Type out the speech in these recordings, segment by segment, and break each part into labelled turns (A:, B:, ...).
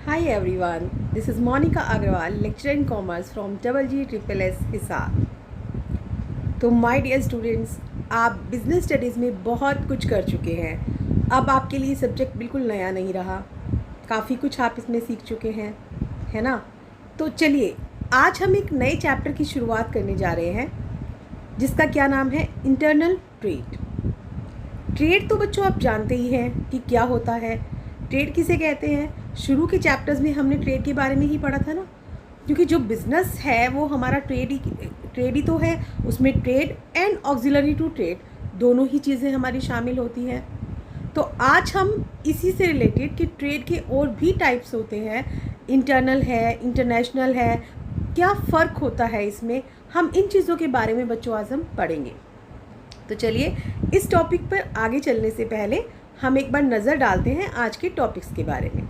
A: Hi everyone, this is Monica Agrawal, lecturer in commerce from GGSSS Hisar. तो my dear students, आप business studies में बहुत कुछ कर चुके हैं। अब आपके लिए सब्जेक्ट बिल्कुल नया नहीं रहा, काफ़ी कुछ आप इसमें सीख चुके हैं, है ना। तो चलिए, आज हम एक नए चैप्टर की शुरुआत करने जा रहे हैं जिसका क्या नाम है, इंटरनल ट्रेड। ट्रेड तो बच्चों आप जानते ही हैं कि क्या होता है, ट्रेड किसे कहते हैं। शुरू के चैप्टर्स में हमने ट्रेड के बारे में ही पढ़ा था ना, क्योंकि जो बिज़नेस है वो हमारा ट्रेड ही तो है। उसमें trade and auxiliary to trade दोनों ही चीज़ें हमारी शामिल होती हैं। तो आज हम इसी से रिलेटेड कि ट्रेड के और भी टाइप्स होते हैं, इंटरनल है, इंटरनेशनल है, क्या फ़र्क होता है इसमें, हम इन चीज़ों के बारे में बच्चों आज हम पढ़ेंगे। तो चलिए, इस टॉपिक पर आगे चलने से पहले हम एक बार नज़र डालते हैं आज के टॉपिक्स के बारे में।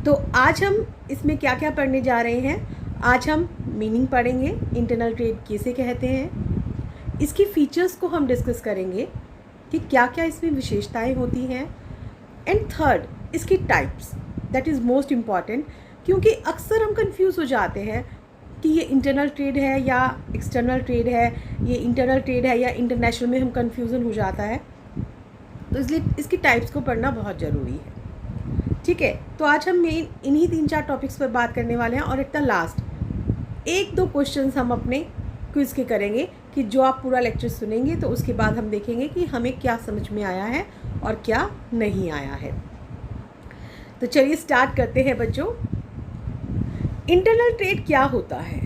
A: तो आज हम इसमें क्या क्या पढ़ने जा रहे हैं। आज हम मीनिंग पढ़ेंगे, इंटरनल ट्रेड किसे कहते हैं, इसकी फीचर्स को हम डिस्कस करेंगे कि क्या क्या इसमें विशेषताएं होती हैं, एंड थर्ड, इसकी types, that is most important, क्योंकि अक्सर हम कंफ्यूज हो जाते हैं कि ये इंटरनल ट्रेड है या एक्सटर्नल ट्रेड है, ये इंटरनल ट्रेड है या इंटरनेशनल में हम कंफ्यूजन हो जाता है। तो इसलिए इसकी टाइप्स को पढ़ना बहुत ज़रूरी है। ठीक है, तो आज हम मेन इन्हीं 3-4 टॉपिक्स पर बात करने वाले हैं, और एट द लास्ट 1-2 क्वेश्चंस हम अपने क्विज़ के करेंगे कि जो आप पूरा लेक्चर सुनेंगे तो उसके बाद हम देखेंगे कि हमें क्या समझ में आया है और क्या नहीं आया है। तो चलिए स्टार्ट करते हैं बच्चों। इंटरनल ट्रेड क्या होता है।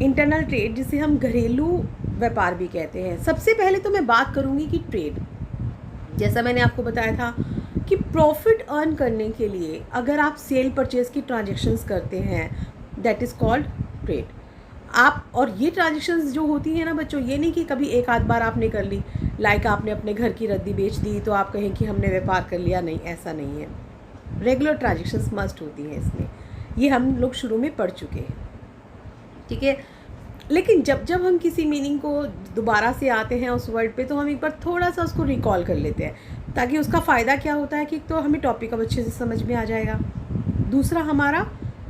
A: इंटरनल ट्रेड जिसे हम घरेलू व्यापार भी कहते हैं। सबसे पहले तो मैं बात करूंगी कि ट्रेड, जैसा मैंने आपको बताया था कि प्रॉफिट अर्न करने के लिए अगर आप सेल परचेज की ट्रांजैक्शंस करते हैं, दैट इज़ कॉल्ड ट्रेड। आप, और ये ट्रांजैक्शंस जो होती हैं ना बच्चों, ये नहीं कि कभी एक आध बार आपने कर ली, लाइक आपने अपने घर की रद्दी बेच दी तो आप कहें कि हमने व्यापार कर लिया, नहीं, ऐसा नहीं है। रेगुलर ट्रांजैक्शंस मस्ट होती हैं इसमें, ये हम लोग शुरू में पढ़ चुके हैं। ठीक है, लेकिन जब जब हम किसी मीनिंग को दोबारा से आते हैं उस वर्ड पे, तो हम एक बार थोड़ा सा उसको रिकॉल कर लेते हैं, ताकि उसका फ़ायदा क्या होता है कि तो हमें टॉपिक अब अच्छे से समझ में आ जाएगा, दूसरा हमारा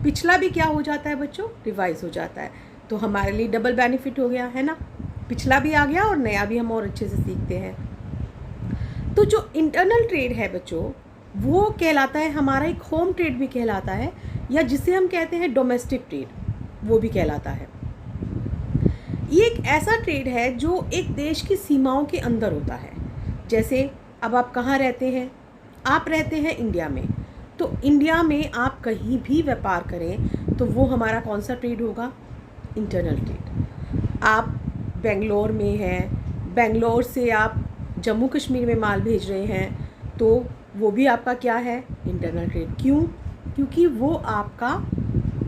A: पिछला भी क्या हो जाता है बच्चों, रिवाइज हो जाता है, तो हमारे लिए डबल बेनिफिट हो गया, है ना। पिछला भी आ गया और नया भी हम और अच्छे से सीखते हैं। तो जो इंटरनल ट्रेड है बच्चों, वो कहलाता है हमारा एक होम ट्रेड भी कहलाता है, या जिसे हम कहते हैं डोमेस्टिक ट्रेड, वो भी कहलाता है। ये एक ऐसा ट्रेड है जो एक देश की सीमाओं के अंदर होता है। जैसे अब आप कहाँ रहते हैं, आप रहते हैं इंडिया में, तो इंडिया में आप कहीं भी व्यापार करें तो वो हमारा कौन सा ट्रेड होगा, इंटरनल ट्रेड। आप बेंगलोर में हैं, बेंगलोर से आप जम्मू कश्मीर में माल भेज रहे हैं, तो वो भी आपका क्या है, इंटरनल ट्रेड। क्यों? क्योंकि वो आपका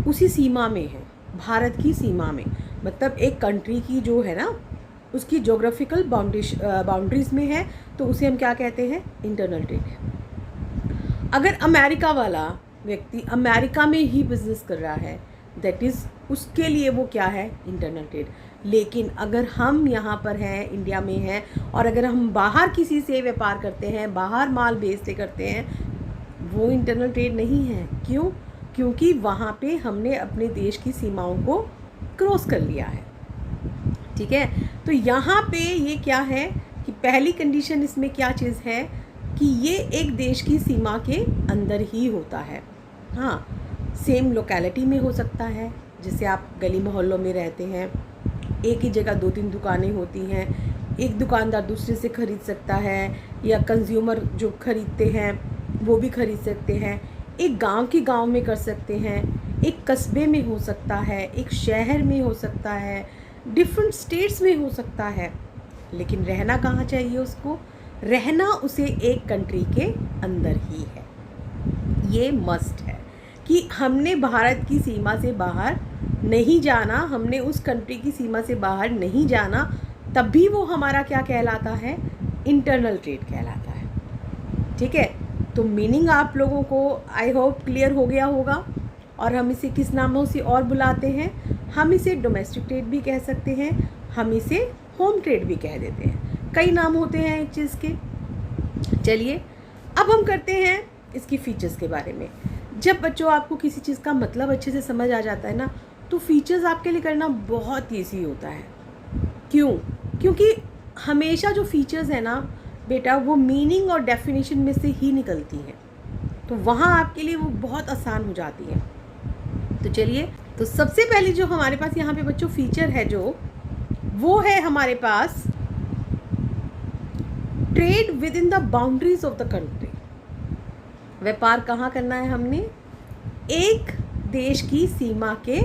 A: उसी सीमा में है, भारत की सीमा में, मतलब एक कंट्री की जो है ना, उसकी जोग्राफिकल बाउंड्रीज में है, तो उसे हम क्या कहते हैं, इंटरनल ट्रेड है। अगर अमेरिका वाला व्यक्ति अमेरिका में ही बिजनेस कर रहा है, दैट इज़ उसके लिए वो क्या है, इंटरनल ट्रेड। लेकिन अगर हम यहाँ पर हैं, इंडिया में हैं, और अगर हम बाहर किसी से व्यापार करते हैं, बाहर माल बेचते करते हैं, वो इंटरनल ट्रेड नहीं है। क्यों? क्योंकि वहाँ पे हमने अपने देश की सीमाओं को क्रॉस कर लिया है। ठीक है, तो यहाँ पे ये क्या है कि पहली कंडीशन इसमें क्या चीज़ है कि ये एक देश की सीमा के अंदर ही होता है। हाँ, सेम लोकेलिटी में हो सकता है, जैसे आप गली मोहल्लों में रहते हैं, एक ही जगह 2-3 दुकानें होती हैं, एक दुकानदार दूसरे से ख़रीद सकता है, या कंज्यूमर जो ख़रीदते हैं वो भी ख़रीद सकते हैं। एक गांव के गांव में कर सकते हैं, एक कस्बे में हो सकता है, एक शहर में हो सकता है, डिफरेंट स्टेट्स में हो सकता है। लेकिन रहना कहाँ चाहिए उसको, रहना उसे एक कंट्री के अंदर ही है। ये मस्ट है कि हमने भारत की सीमा से बाहर नहीं जाना, हमने उस कंट्री की सीमा से बाहर नहीं जाना, तब भी वो हमारा क्या कहलाता है, इंटरनल ट्रेड कहलाता है। ठीक है, तो मीनिंग आप लोगों को आई होप क्लियर हो गया होगा। और हम इसे किस नामों से और बुलाते हैं, हम इसे डोमेस्टिक ट्रेड भी कह सकते हैं, हम इसे होम ट्रेड भी कह देते हैं, कई नाम होते हैं एक चीज़ के। चलिए अब हम करते हैं इसकी फीचर्स के बारे में। जब बच्चों आपको किसी चीज़ का मतलब अच्छे से समझ आ जाता है ना, तो फीचर्स आपके लिए करना बहुत ईजी होता है। क्यों? क्योंकि हमेशा जो फीचर्स है ना बेटा, वो मीनिंग और डेफिनेशन में से ही निकलती हैं, तो वहाँ आपके लिए वो बहुत आसान हो जाती है। तो चलिए, तो सबसे पहले जो हमारे पास यहाँ पे बच्चों फीचर है जो, वो है हमारे पास trade within the boundaries of the country. व्यापार कहाँ करना है हमने? एक देश की सीमा के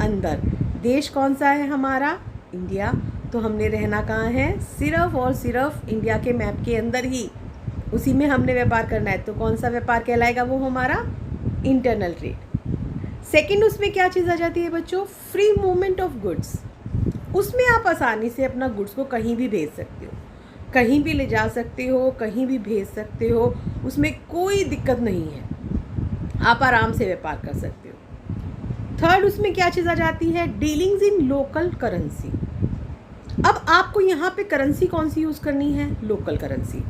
A: अंदर। देश कौन सा है हमारा? इंडिया। तो हमने रहना कहाँ है? सिर्फ और सिर्फ इंडिया के मैप के अंदर ही, उसी में हमने व्यापार करना है। तो कौन सा व्यापार कहलाएगा? वो हमारा इंटरनल ट्रेड। सेकंड, उसमें क्या चीज़ आ जाती है बच्चों? Free movement of goods. उसमें आप आसानी से अपना गुड्स को कहीं भी भेज सकते हो, कहीं भी ले जा सकते हो, कहीं भी भेज सकते हो, उसमें कोई दिक्कत नहीं है, आप आराम से व्यापार कर सकते हो। थर्ड, उसमें क्या चीज़ आ जाती है? डीलिंग्स इन लोकल करेंसी। अब आपको यहाँ पे करेंसी कौन सी यूज़ करनी है? Local currency.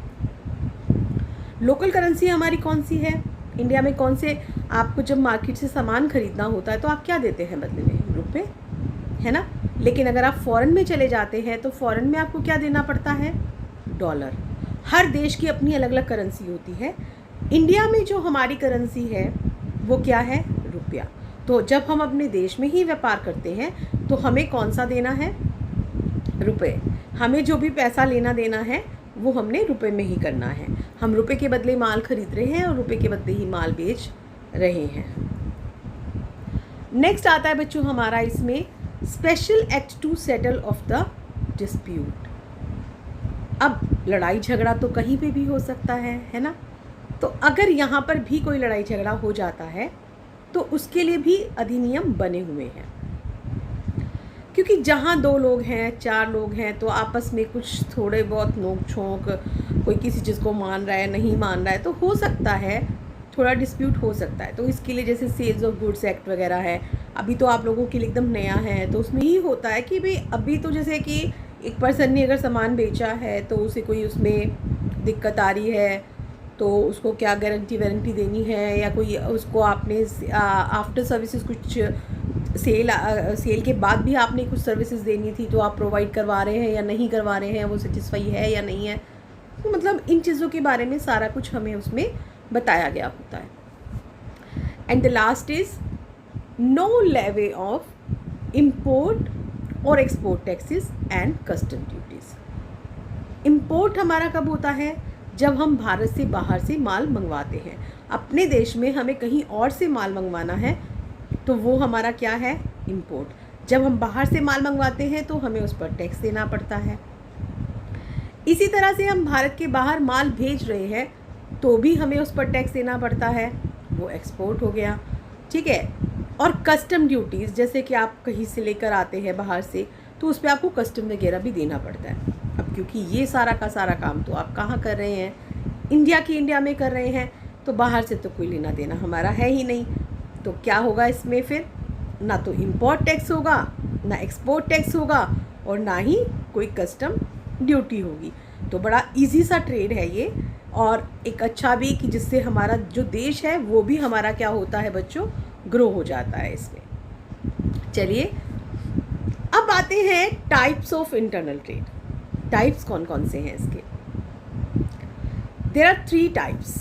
A: लोकल करेंसी हमारी कौन सी है? इंडिया में कौन से, आपको जब मार्केट से सामान खरीदना होता है तो आप क्या देते हैं बदले में? रुपए, है ना। लेकिन अगर आप फॉरेन में चले जाते हैं तो फॉरेन में आपको क्या देना पड़ता है? डॉलर। हर देश की अपनी अलग अलग करेंसी होती है। इंडिया में जो हमारी करेंसी है वो क्या है? रुपया। तो जब हम अपने देश में ही व्यापार करते हैं तो हमें कौन सा देना है? रुपए। हमें जो भी पैसा लेना देना है वो हमने रुपए में ही करना है। हम रुपए के बदले माल खरीद रहे हैं और रुपए के बदले ही माल बेच रहे हैं। नेक्स्ट आता है बच्चों हमारा इसमें special act to settle off the dispute. अब लड़ाई झगड़ा तो कहीं पे भी हो सकता है ना। तो अगर यहाँ पर भी कोई लड़ाई झगड़ा हो जाता है तो उसके लिए भी अधिनियम बने हुए हैं, क्योंकि जहाँ 2 लोग हैं, 4 लोग हैं, तो आपस में कुछ थोड़े बहुत नोक झोंक, कोई किसी चीज़ को मान रहा है, नहीं मान रहा है, तो हो सकता है थोड़ा डिस्प्यूट हो सकता है। तो इसके लिए जैसे सेल्स ऑफ गुड्स एक्ट वगैरह है, अभी तो आप लोगों के लिए एकदम नया है, तो उसमें ही होता है कि भाई अभी तो जैसे कि एक पर्सन ने अगर सामान बेचा है तो उसे कोई उसमें दिक्कत आ रही है तो उसको क्या गारंटी वारंटी देनी है, या कोई उसको आपने आफ्टर सर्विसेज कुछ सेल के बाद भी आपने कुछ सर्विसेज देनी थी तो आप प्रोवाइड करवा रहे हैं या नहीं करवा रहे हैं, वो सेटिस्फाई है या नहीं है। तो मतलब इन चीज़ों के बारे में सारा कुछ हमें उसमें बताया गया होता है। And the last is no levy of import और export taxes and custom duties. Import हमारा कब होता है? जब हम भारत से बाहर से माल मंगवाते हैं, अपने देश में हमें कहीं और से माल मंगवाना है तो वो हमारा क्या है? इम्पोर्ट। जब हम बाहर से माल मंगवाते हैं तो हमें उस पर टैक्स देना पड़ता है। इसी तरह से हम भारत के बाहर माल भेज रहे हैं तो भी हमें उस पर टैक्स देना पड़ता है, वो एक्सपोर्ट हो गया, ठीक है। और कस्टम ड्यूटीज़, जैसे कि आप कहीं से लेकर आते हैं बाहर से तो उस पर आपको कस्टम वगैरह भी देना पड़ता है। अब क्योंकि ये सारा का सारा काम तो आप कहाँ कर रहे हैं? इंडिया में कर रहे हैं, तो बाहर से तो कोई लेना देना हमारा है ही नहीं। तो क्या होगा इसमें फिर? ना तो इम्पोर्ट टैक्स होगा, ना एक्सपोर्ट टैक्स होगा, और ना ही कोई कस्टम ड्यूटी होगी। तो बड़ा इजी सा ट्रेड है ये, और एक अच्छा भी कि जिससे हमारा जो देश है वो भी हमारा क्या होता है बच्चों? ग्रो हो जाता है इसमें। चलिए अब आते हैं types of internal trade. Types कौन कौन से हैं इसके? There are 3 types.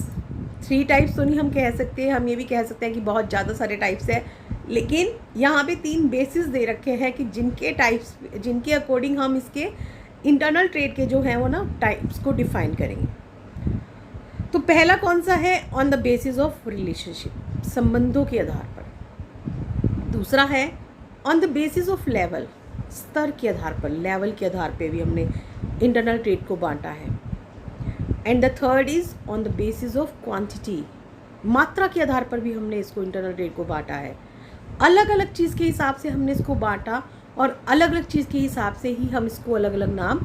A: 3 टाइप्स तो नहीं हम कह सकते, हम ये भी कह सकते हैं कि बहुत ज़्यादा सारे टाइप्स हैं, लेकिन यहाँ पे 3 बेसिस दे रखे हैं कि जिनके अकॉर्डिंग हम इसके इंटरनल ट्रेड के जो हैं वो ना टाइप्स को डिफाइन करेंगे। तो पहला कौन सा है? On the basis of relationship, संबंधों के आधार पर। दूसरा है on the basis of level, स्तर के आधार पर, लेवल के आधार पे भी हमने इंटरनल ट्रेड को बांटा है। And the third is on the basis of quantity, मात्रा के आधार पर भी हमने इसको इंटरनल ट्रेड को बांटा है। अलग अलग चीज़ के हिसाब से हमने इसको बांटा और अलग अलग चीज़ के हिसाब से ही हम इसको अलग अलग नाम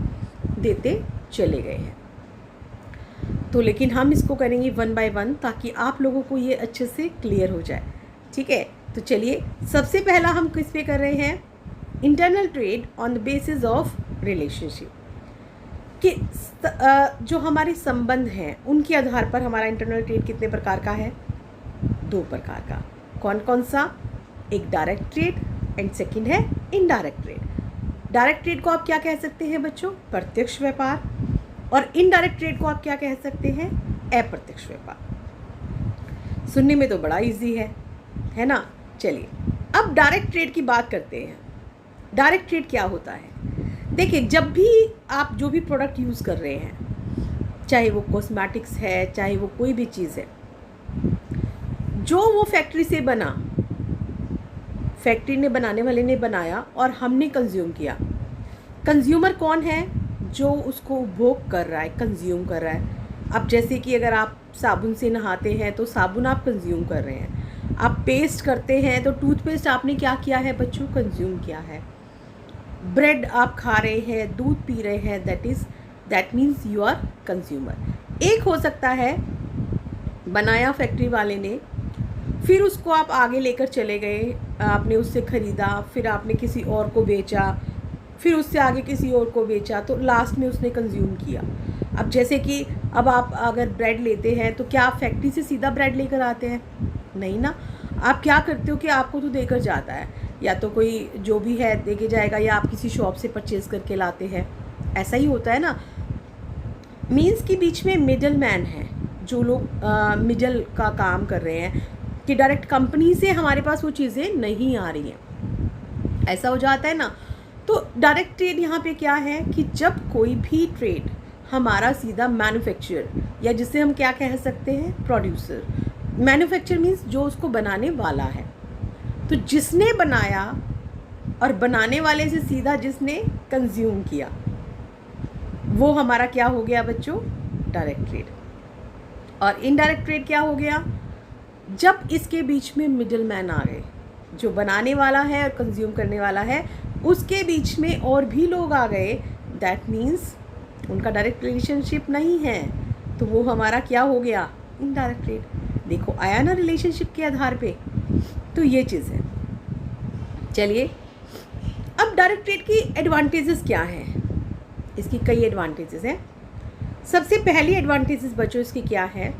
A: देते चले गए हैं। तो लेकिन हम इसको करेंगे 1 by 1 ताकि आप लोगों को ये अच्छे से क्लियर हो जाए, ठीक है। तो चलिए सबसे पहला हम किस पे कर रहे हैं? Internal trade on the basis of relationship. कि जो हमारे संबंध हैं उनके आधार पर हमारा इंटरनल ट्रेड कितने प्रकार का है? 2 प्रकार का। कौन कौन सा? एक डायरेक्ट ट्रेड एंड सेकंड है इनडायरेक्ट ट्रेड। डायरेक्ट ट्रेड को आप क्या कह सकते हैं बच्चों? प्रत्यक्ष व्यापार। और इनडायरेक्ट ट्रेड को आप क्या कह सकते हैं? अप्रत्यक्ष व्यापार। सुनने में तो बड़ा इजी है ना? चलिए अब डायरेक्ट ट्रेड की बात करते हैं। डायरेक्ट ट्रेड क्या होता है? देखिए, जब भी आप जो भी प्रोडक्ट यूज़ कर रहे हैं, चाहे वो कॉस्मेटिक्स है, चाहे वो कोई भी चीज़ है, जो वो फैक्ट्री से बना, फैक्ट्री ने, बनाने वाले ने बनाया और हमने कंज्यूम किया। कंज्यूमर कौन है? जो उसको उपभोग कर रहा है, कंज्यूम कर रहा है। अब जैसे कि अगर आप साबुन से नहाते हैं तो साबुन आप कंज्यूम कर रहे हैं। आप पेस्ट करते हैं तो टूथपेस्ट आपने क्या किया है बच्चों? कंज्यूम किया है। ब्रेड आप खा रहे हैं, दूध पी रहे हैं, that means you are consumer. एक हो सकता है बनाया फैक्ट्री वाले ने, फिर उसको आप आगे लेकर चले गए, आपने उससे ख़रीदा, फिर आपने किसी और को बेचा, फिर उससे आगे किसी और को बेचा, तो लास्ट में उसने कंज्यूम किया। अब जैसे कि अब आप अगर ब्रेड लेते हैं तो क्या आप फैक्ट्री से सीधा ब्रेड लेकर आते हैं? नहीं ना। आप क्या करते हो कि आपको तो देकर जाता है, या तो कोई जो भी है देके जाएगा, या आप किसी शॉप से परचेज करके लाते हैं। ऐसा ही होता है ना। मीन्स कि बीच में मिडल मैन है, जो लोग मिडल का काम कर रहे हैं कि डायरेक्ट कंपनी से हमारे पास वो चीज़ें नहीं आ रही हैं। ऐसा हो जाता है ना। तो डायरेक्ट ट्रेड यहाँ पे क्या है कि जब कोई भी ट्रेड हमारा सीधा मैन्युफैक्चरर, या जिसे हम क्या कह सकते हैं? प्रोड्यूसर। मैन्युफैक्चर मीन्स जो उसको बनाने वाला है। तो जिसने बनाया और बनाने वाले से सीधा जिसने कंज्यूम किया, वो हमारा क्या हो गया बच्चों? Direct trade. और इनडायरेक्ट ट्रेड क्या हो गया? जब इसके बीच में मिडल मैन आ गए, जो बनाने वाला है और कंज्यूम करने वाला है, उसके बीच में और भी लोग आ गए, दैट मीन्स उनका डायरेक्ट रिलेशनशिप नहीं है, तो वो हमारा क्या हो गया? Indirect trade. देखो आया ना रिलेशनशिप के आधार पे। तो ये चीज़ है। चलिए अब डायरेक्ट ट्रेड की एडवांटेजेस क्या हैं? इसकी कई एडवांटेजेस हैं। सबसे पहली एडवांटेजेस बच्चों इसकी क्या है?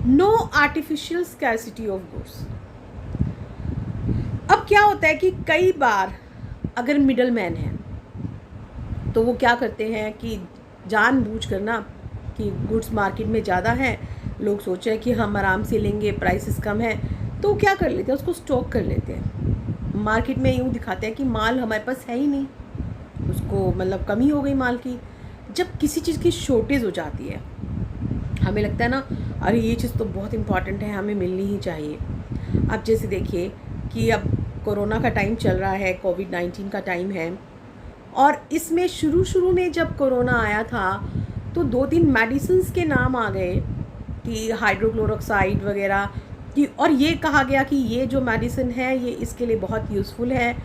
A: No artificial scarcity of goods. अब क्या होता है कि कई बार अगर मिडल मैन है तो वो क्या करते हैं कि जानबूझ कर ना, कि गुड्स मार्केट में ज़्यादा है, लोग सोच रहे हैं कि हम आराम से लेंगे, प्राइसेस कम है, तो क्या कर लेते हैं? उसको स्टॉक कर लेते हैं। मार्केट में यूँ दिखाते हैं कि माल हमारे पास है ही नहीं, उसको मतलब कमी हो गई माल की। जब किसी चीज़ की शॉर्टेज हो जाती है, हमें लगता है ना, अरे ये चीज़ तो बहुत इम्पॉर्टेंट है, हमें मिलनी ही चाहिए। अब जैसे देखिए कि अब कोरोना का टाइम चल रहा है, कोविड-19 का टाइम है, और इसमें शुरू में जब कोरोना आया था तो 2-3 मेडिसिन्स के नाम आ गए कि हाइड्रोक्लोरोक्साइड वगैरह कि, और ये कहा गया कि ये जो मेडिसिन है ये इसके लिए बहुत यूज़फुल है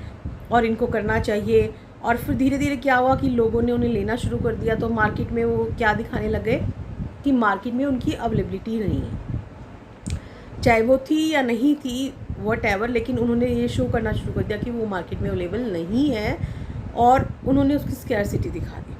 A: और इनको करना चाहिए। और फिर धीरे धीरे क्या हुआ कि लोगों ने उन्हें लेना शुरू कर दिया, तो मार्केट में वो क्या दिखाने लगे कि मार्केट में उनकी अवेलेबिलिटी नहीं है, चाहे वो थी या नहीं थी व्हाटएवर, लेकिन उन्होंने ये शो करना शुरू कर दिया कि वो मार्केट में अवेलेबल नहीं है, और उन्होंने उसकी स्कैरसिटी दिखा दी,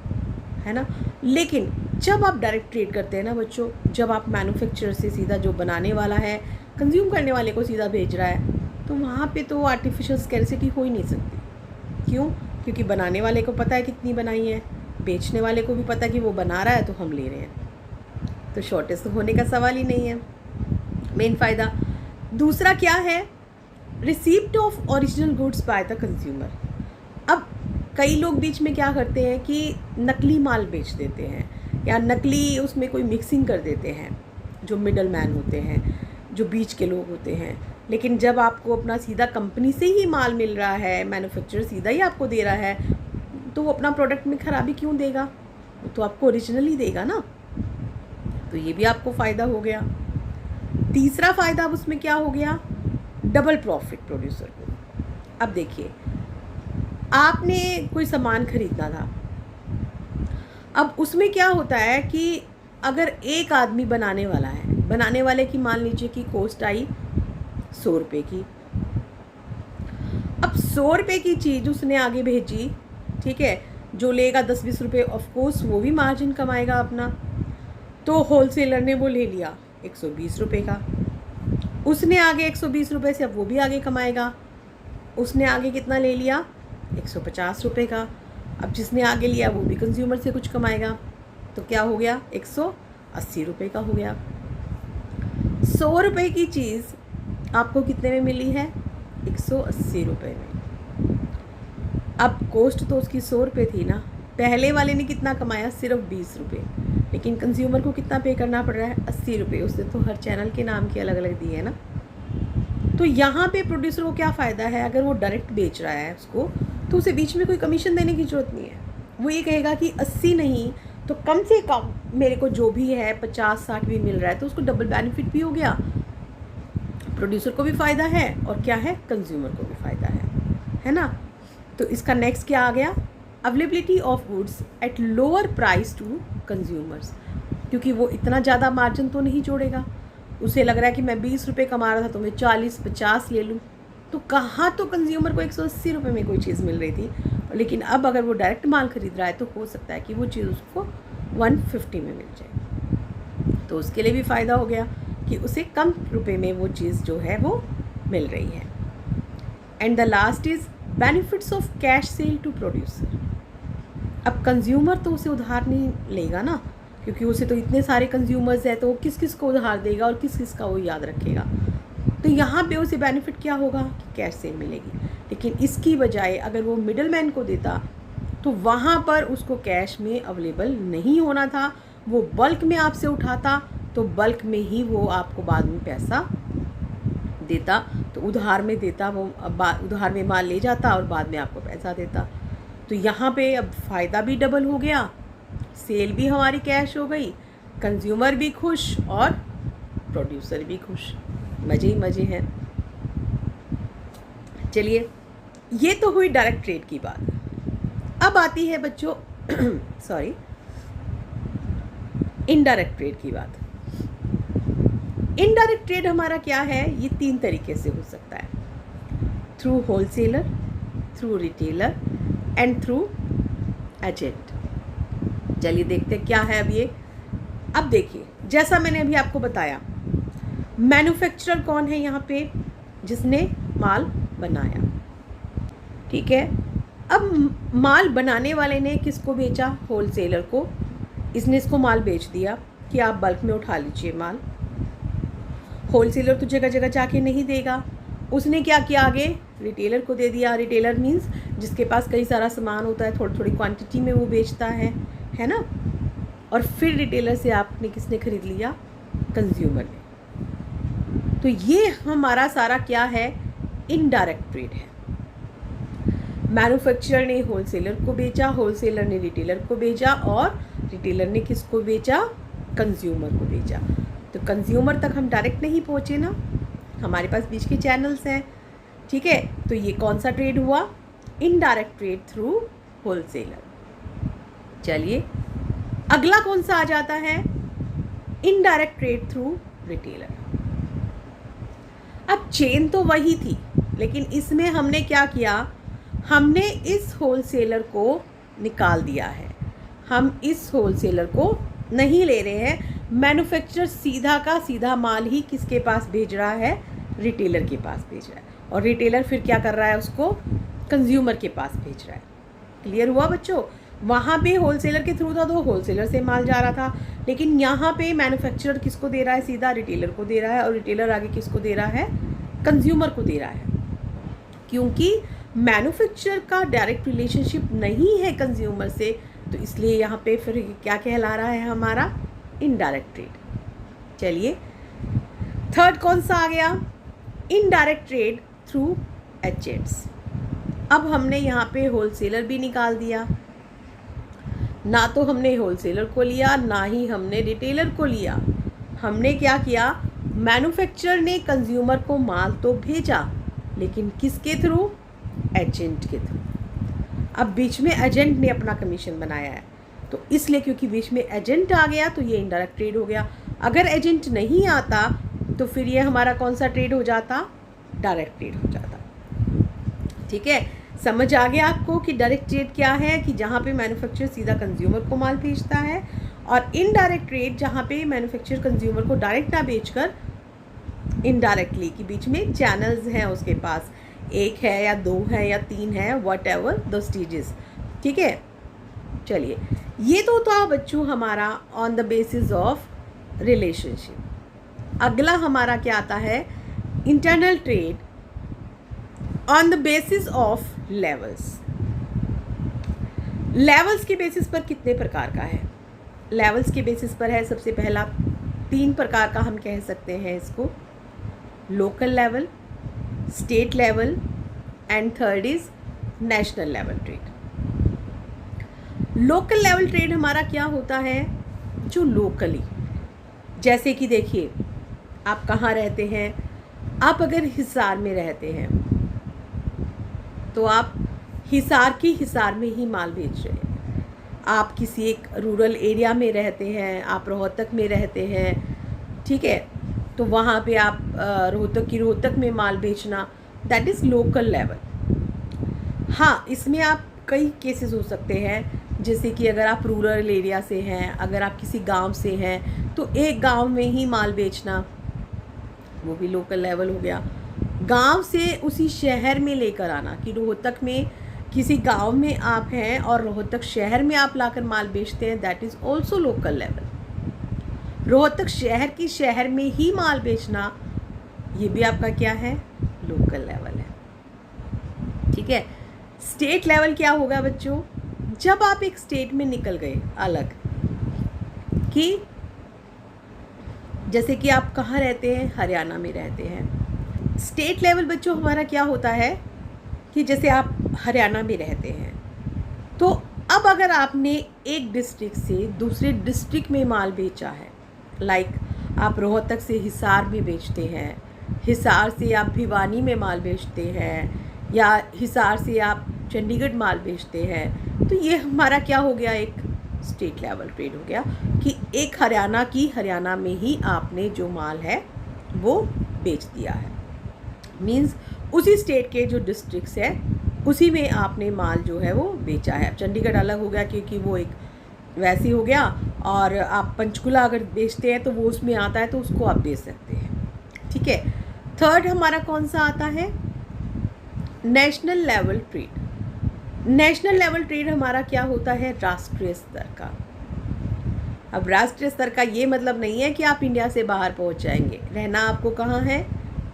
A: है ना। लेकिन जब आप डायरेक्ट ट्रेड करते हैं ना बच्चों, जब आप मैन्युफैक्चरर से सीधा, जो बनाने वाला है कंज्यूम करने वाले को सीधा भेज रहा है, तो वहाँ पे तो आर्टिफिशियल स्कैरसिटी हो ही नहीं सकती। क्यों? क्योंकि बनाने वाले को पता है कितनी बनाई है, बेचने वाले को भी पता है कि वो बना रहा है तो हम ले रहे हैं, तो शॉर्टेज तो होने का सवाल ही नहीं है। मेन फ़ायदा। दूसरा क्या है? Receipt of original goods by the consumer. अब कई लोग बीच में क्या करते हैं कि नकली माल बेच देते हैं, या नकली उसमें कोई मिक्सिंग कर देते हैं, जो मिडल मैन होते हैं, जो बीच के लोग होते हैं। लेकिन जब आपको अपना सीधा कंपनी से ही माल मिल रहा है, मैन्युफैक्चरर सीधा ही आपको दे रहा है, तो वो अपना प्रोडक्ट में ख़राबी क्यों देगा? वो तो आपको ओरिजिनल ही देगा ना। तो ये भी आपको फ़ायदा हो गया। तीसरा फ़ायदा अब उसमें क्या हो गया? डबल प्रॉफिट प्रोड्यूसर को। अब देखिए, आपने कोई सामान खरीदना था, अब उसमें क्या होता है कि अगर एक आदमी बनाने वाला है, बनाने वाले की मान लीजिए कि कॉस्ट आई 100 रुपये की। अब 100 रुपये की चीज़ उसने आगे भेजी, ठीक है, जो लेगा 10-20 रुपये ऑफकोर्स वो भी मार्जिन कमाएगा अपना। तो होलसेलर ने वो ले लिया 120 रुपये का, उसने आगे 120 रुपये से अब वो भी आगे कमाएगा, उसने आगे कितना ले लिया 150 रुपये का, अब जिसने आगे लिया वो भी कंज्यूमर से कुछ कमाएगा, तो क्या हो गया 180 रुपये का हो गया। 100 रुपये की चीज़ आपको कितने में मिली है 180 रुपये में। अब कॉस्ट तो उसकी 100 रुपये थी ना, पहले वाले ने कितना कमाया सिर्फ 20 रुपये, लेकिन कंज्यूमर को कितना पे करना पड़ रहा है 80 रुपये। उसने तो हर चैनल के नाम के अलग अलग दिए हैं ना। तो यहाँ पे प्रोड्यूसर को क्या फ़ायदा है, अगर वो डायरेक्ट बेच रहा है उसको तो उसे बीच में कोई कमीशन देने की ज़रूरत नहीं है। वो ये कहेगा कि 80 नहीं तो कम से कम मेरे को जो भी है 50-60 भी मिल रहा है, तो उसको डबल बेनिफिट भी हो गया, प्रोड्यूसर को भी फ़ायदा है और क्या है कंज्यूमर को भी फ़ायदा है ना। तो इसका नेक्स्ट क्या आ गया, availability of goods at lower price to consumers, क्योंकि वो इतना ज़्यादा मार्जिन तो नहीं जोड़ेगा। उसे लग रहा है कि मैं 20 रुपये कमा रहा था तो मैं 40-50 ले लूँ, तो कहाँ तो कंज्यूमर को 180 रुपये में कोई चीज़ मिल रही थी, लेकिन अब अगर वो डायरेक्ट माल खरीद रहा है तो हो सकता है कि वो चीज़ उसको 150 में मिल जाए, तो उसके लिए भी फ़ायदा हो गया कि उसे कम रुपए में वो चीज़ जो है वो मिल रही है। And the last is benefits of cash sale to producer. अब कंज्यूमर तो उसे उधार नहीं लेगा ना, क्योंकि उसे तो इतने सारे कंज्यूमर्स हैं, तो वो किस किस को उधार देगा और किस किस का वो याद रखेगा। तो यहाँ पे उसे बेनिफिट क्या होगा कि कैश सेल मिलेगी, लेकिन इसकी बजाय अगर वो मिडल मैन को देता तो वहाँ पर उसको कैश में अवेलेबल नहीं होना था, वो बल्क में आपसे उठाता तो बल्क में ही वो आपको बाद में पैसा देता, तो उधार में देता, वो उधार में माल ले जाता और बाद में आपको पैसा देता। तो यहाँ पे अब फ़ायदा भी डबल हो गया, सेल भी हमारी कैश हो गई, कंज्यूमर भी खुश और प्रोड्यूसर भी खुश, मज़े ही मज़े हैं। चलिए, ये तो हुई डायरेक्ट ट्रेड की बात। अब आती है बच्चों सॉरी इनडायरेक्ट ट्रेड की बात। इनडायरेक्ट ट्रेड हमारा क्या है, ये 3 तरीके से हो सकता है, through wholesaler, through retailer and through agent. चलिए देखते हैं क्या है अब ये। अब देखिए, जैसा मैंने अभी आपको बताया, मैन्युफैक्चरर कौन है यहाँ पे, जिसने माल बनाया, ठीक है। अब माल बनाने वाले ने किसको बेचा, होलसेलर को, इसने इसको माल बेच दिया कि आप बल्क में उठा लीजिए माल। होलसेलर तो जगह जगह जाके नहीं देगा, उसने क्या किया, आगे रिटेलर को दे दिया। रिटेलर मीन्स जिसके पास कई सारा सामान होता है, थोड़ी थोड़ी क्वांटिटी में वो बेचता है ना। और फिर रिटेलर से आपने किसने खरीद लिया, कंज्यूमर ने। तो ये हमारा सारा क्या है, इनडायरेक्ट ट्रेड है। मैन्युफैक्चरर ने होलसेलर को बेचा, होलसेलर ने रिटेलर को बेचा और रिटेलर ने किसको बेचा, कंज्यूमर को बेचा। तो कंज्यूमर तक हम डायरेक्ट नहीं पहुँचे ना, हमारे पास बीच के चैनल्स हैं, ठीक है। तो ये कौन सा ट्रेड हुआ, इनडायरेक्ट ट्रेड थ्रू होलसेलर। चलिए, अगला कौन सा आ जाता है, इनडायरेक्ट ट्रेड थ्रू रिटेलर। अब चेन तो वही थी, लेकिन इसमें हमने क्या किया, हमने इस होलसेलर को निकाल दिया है। हम इस होलसेलर को नहीं ले रहे हैं, मैन्युफैक्चरर सीधा का सीधा माल ही किसके पास भेज रहा है, रिटेलर के पास भेज रहा है, और रिटेलर फिर क्या कर रहा है, उसको कंज्यूमर के पास भेज रहा है। क्लियर हुआ बच्चों, वहाँ पे होलसेलर के थ्रू था तो होलसेलर से माल जा रहा था, लेकिन यहाँ पे मैन्युफैक्चरर किसको दे रहा है, सीधा रिटेलर को दे रहा है, और रिटेलर आगे किसको दे रहा है, कंज्यूमर को दे रहा है। क्योंकि मैन्युफैक्चरर का डायरेक्ट रिलेशनशिप नहीं है कंज्यूमर से, तो इसलिए यहाँ पे फिर क्या कहला रहा है हमारा, इनडायरेक्ट ट्रेड। चलिए, थर्ड कौन सा आ गया, इनडायरेक्ट ट्रेड थ्रू एजेंट्स। अब हमने यहाँ पे होलसेलर भी निकाल दिया, ना तो हमने होलसेलर को लिया ना ही हमने रिटेलर को लिया। हमने क्या किया, मैन्युफैक्चरर ने कंज्यूमर को माल तो भेजा, लेकिन किसके थ्रू, एजेंट के थ्रू। अब बीच में एजेंट ने अपना कमीशन बनाया है, तो इसलिए क्योंकि बीच में एजेंट आ गया तो ये इनडायरेक्ट ट्रेड हो गया। अगर एजेंट नहीं आता तो फिर ये हमारा कौन सा ट्रेड हो जाता, डायरेक्ट ट्रेड हो जाता, ठीक है। समझ आ गया आपको कि डायरेक्ट ट्रेड क्या है, कि जहाँ पे मैन्युफैक्चरर सीधा कंज्यूमर को माल भेजता है, और इनडायरेक्ट ट्रेड जहाँ पे मैन्युफैक्चरर कंज्यूमर को डायरेक्ट ना बेचकर इनडायरेक्टली, कि बीच में चैनल्स हैं उसके पास, एक है या दो है या तीन है, वट एवर द स्टेजेस। ठीक है, चलिए ये तो था बच्चों हमारा on the basis of relationship. अगला हमारा क्या आता है, internal trade on the basis of levels. Levels के बेसिस पर कितने प्रकार का है? लेवल्स के बेसिस पर है सबसे पहला 3 प्रकार का, हम कह सकते हैं इसको, local level, state level and third is national level trade. Local level trade हमारा क्या होता है, जो लोकली, जैसे कि देखिए आप कहाँ रहते हैं, आप अगर हिसार में रहते हैं तो आप हिसार में ही माल बेच रहे हैं। आप किसी एक रूरल एरिया में रहते हैं, आप रोहतक में रहते हैं, ठीक है, तो वहाँ पे आप रोहतक में माल बेचना, दैट इज़ लोकल लेवल। हाँ, इसमें आप कई केसेस हो सकते हैं, जैसे कि अगर आप रूरल एरिया से हैं, अगर आप किसी गांव से हैं तो एक गांव में ही माल बेचना, वो भी लोकल लेवल हो गया। गांव से उसी शहर में लेकर आना, कि रोहतक में किसी गांव में आप हैं और रोहतक शहर में आप लाकर माल बेचते हैं, that is also local level. Rohtak शहर की शहर में ही माल बेचना, ये भी आपका क्या है, लोकल लेवल है। ठीक है, स्टेट लेवल क्या होगा बच्चों, जब आप एक स्टेट में निकल गए अलग, कि जैसे कि आप कहाँ रहते हैं, हरियाणा में रहते हैं। स्टेट लेवल बच्चों हमारा क्या होता है, कि जैसे आप हरियाणा में रहते हैं तो अब अगर आपने एक डिस्ट्रिक्ट से दूसरे डिस्ट्रिक्ट में माल बेचा है, लाइक आप रोहतक से हिसार में बेचते हैं, हिसार से आप भिवानी में माल बेचते हैं, या हिसार से आप चंडीगढ़ माल बेचते हैं, तो ये हमारा क्या हो गया, एक स्टेट लेवल ट्रेड हो गया, कि एक हरियाणा में ही आपने जो माल है वो बेच दिया है। मींस उसी स्टेट के जो डिस्ट्रिक्ट्स है उसी में आपने माल जो है वो बेचा है। चंडीगढ़ अलग हो गया क्योंकि वो एक वैसी हो गया, और आप पंचकुला अगर बेचते हैं तो वो उसमें आता है, तो उसको आप बेच सकते हैं। ठीक है, थर्ड हमारा कौन सा आता है, national level trade. National level trade हमारा क्या होता है, राष्ट्रीय स्तर का। अब राष्ट्रीय स्तर का ये मतलब नहीं है कि आप इंडिया से बाहर पहुंच जाएंगे, रहना आपको कहाँ है,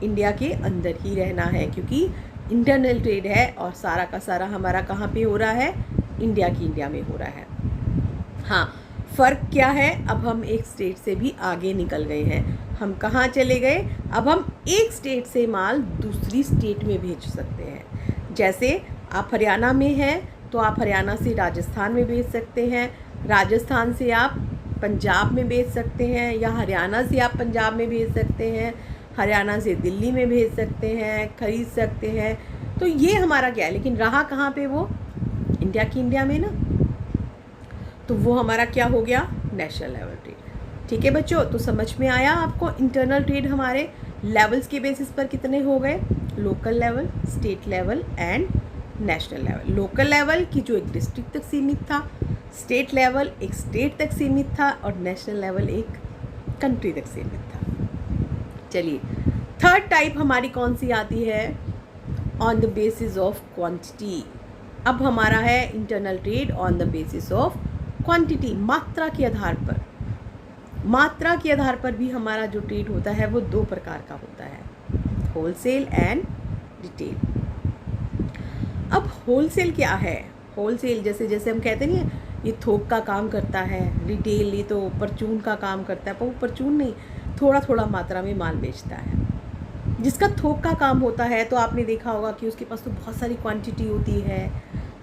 A: इंडिया के अंदर ही रहना है, क्योंकि इंटरनल ट्रेड है और सारा का सारा हमारा कहाँ पे हो रहा है, इंडिया में हो रहा है। हाँ, फ़र्क क्या है, अब हम एक स्टेट से भी आगे निकल गए हैं। हम कहाँ चले गए, अब हम एक स्टेट से माल दूसरी स्टेट में भेज सकते हैं। जैसे आप हरियाणा में हैं तो आप हरियाणा से राजस्थान में भेज सकते हैं, राजस्थान से आप पंजाब में भेज सकते हैं, या हरियाणा से आप पंजाब में भेज सकते हैं, हरियाणा से दिल्ली में भेज सकते हैं, खरीद सकते हैं। तो ये हमारा क्या है, लेकिन रहा कहाँ पे वो, इंडिया में ना, तो वो हमारा क्या हो गया, नेशनल लेवल ट्रेड। ठीक है बच्चों, तो समझ में आया आपको इंटरनल ट्रेड हमारे लेवल्स के बेसिस पर कितने हो गए, local level, state level and national level. Local level की जो एक डिस्ट्रिक्ट तक सीमित था, स्टेट लेवल एक स्टेट तक सीमित था, और नेशनल लेवल एक कंट्री तक सीमित था। चलिए, थर्ड टाइप हमारी कौन सी आती है, on the basis of quantity. अब हमारा है internal trade on the basis of quantity, मात्रा के आधार पर। मात्रा के आधार पर भी हमारा जो ट्रेड होता है वो 2 प्रकार का होता है, होलसेल एंड रिटेल। अब होलसेल क्या है, होलसेल जैसे हम कहते नहीं, ये थोक का काम करता है, रिटेल ये तो परचून का काम करता है, पर वो परचून नहीं, थोड़ा थोड़ा मात्रा में माल बेचता है। जिसका थोक का काम होता है तो आपने देखा होगा कि उसके पास तो बहुत सारी क्वांटिटी होती है,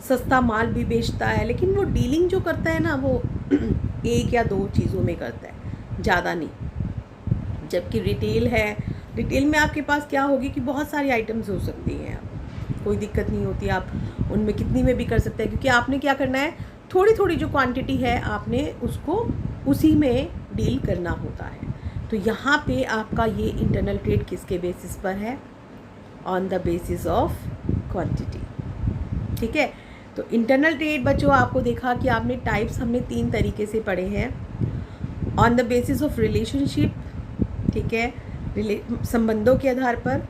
A: सस्ता माल भी बेचता है, लेकिन वो डीलिंग जो करता है ना वो 1 या 2 चीज़ों में करता है, ज़्यादा नहीं। जबकि रिटेल है, रिटेल में आपके पास क्या होगी कि बहुत सारी आइटम्स हो सकती हैं, कोई दिक्कत नहीं होती, आप उनमें कितनी में भी कर सकते हैं, क्योंकि आपने क्या करना है, थोड़ी थोड़ी जो क्वांटिटी है आपने उसको उसी में डील करना होता है। तो यहाँ पे आपका ये इंटरनल ट्रेड किसके बेसिस पर है, on the basis of quantity. ठीक है। तो इंटरनल ट्रेड बच्चों आपको देखा कि आपने टाइप्स हमने 3 तरीके से पढ़े हैं। On the basis of relationship, ठीक है, संबंधों के आधार पर।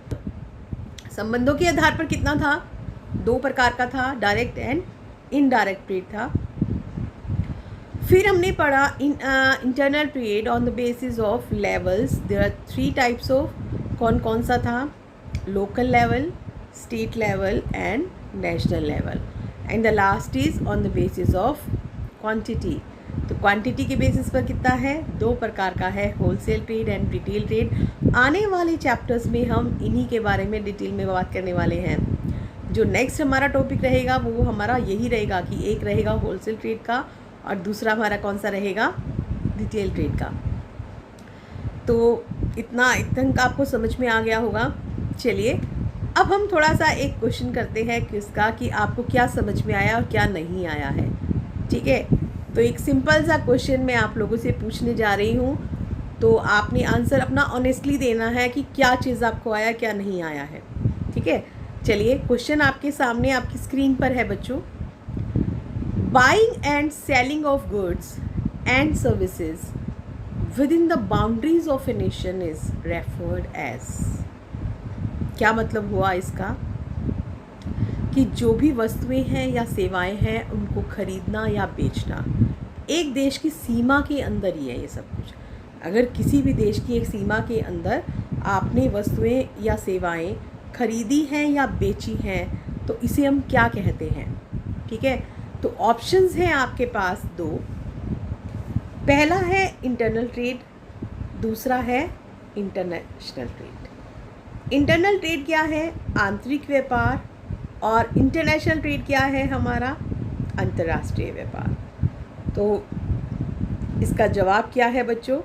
A: संबंधों के आधार पर कितना था, 2 प्रकार का था, डायरेक्ट एंड इनडायरेक्ट ट्रेड था। फिर हमने पढ़ा internal trade on the basis of levels. There are 3 types of, कौन कौन सा था, local level, state level and national level. And the last is on the basis of quantity. तो quantity के बेसिस पर कितना है, 2 प्रकार का है, wholesale trade and retail trade. आने वाले चैप्टर्स में हम इन्हीं के बारे में डिटेल में बात करने वाले हैं। जो नेक्स्ट हमारा टॉपिक रहेगा वो हमारा यही रहेगा कि एक रहेगा होलसेल ट्रेड का और दूसरा हमारा कौन सा रहेगा, रिटेल ट्रेड का। तो इतना तक आपको समझ में आ गया होगा। चलिए अब हम थोड़ा सा एक क्वेश्चन करते हैं किसका, कि आपको क्या समझ में आया और क्या नहीं आया है। ठीक है, तो एक सिंपल सा क्वेश्चन मैं आप लोगों से पूछने जा रही हूँ, तो आपने आंसर अपना ऑनेस्टली देना है कि क्या चीज़ आपको आया क्या नहीं आया है। ठीक है, चलिए क्वेश्चन आपके सामने आपकी स्क्रीन पर है बच्चों। Buying and selling of goods and services within the boundaries of a nation is referred as. क्या मतलब हुआ इसका, कि जो भी वस्तुएं हैं या सेवाएं हैं उनको खरीदना या बेचना एक देश की सीमा के अंदर ही है ये सब कुछ। अगर किसी भी देश की एक सीमा के अंदर आपने वस्तुएं या सेवाएं खरीदी हैं या बेची हैं तो इसे हम क्या कहते हैं। ठीक है, तो ऑप्शंस हैं आपके पास 2। पहला है इंटरनल ट्रेड, दूसरा है इंटरनेशनल ट्रेड। इंटरनल ट्रेड क्या है, आंतरिक व्यापार, और इंटरनेशनल ट्रेड क्या है, हमारा अंतर्राष्ट्रीय व्यापार। तो इसका जवाब क्या है बच्चों,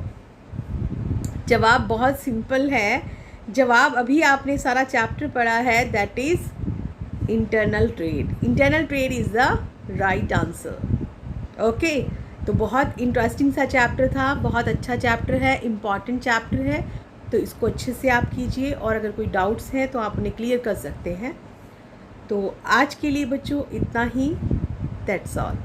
A: जवाब बहुत सिंपल है। जवाब अभी आपने सारा चैप्टर पढ़ा है, that is internal trade. Internal trade is the right answer. Okay, तो बहुत इंटरेस्टिंग सा चैप्टर था, बहुत अच्छा चैप्टर है, इम्पॉर्टेंट चैप्टर है, तो इसको अच्छे से आप कीजिए और अगर कोई डाउट्स हैं तो आप उन्हें क्लियर कर सकते हैं। तो आज के लिए बच्चों इतना ही, दैट्स ऑल।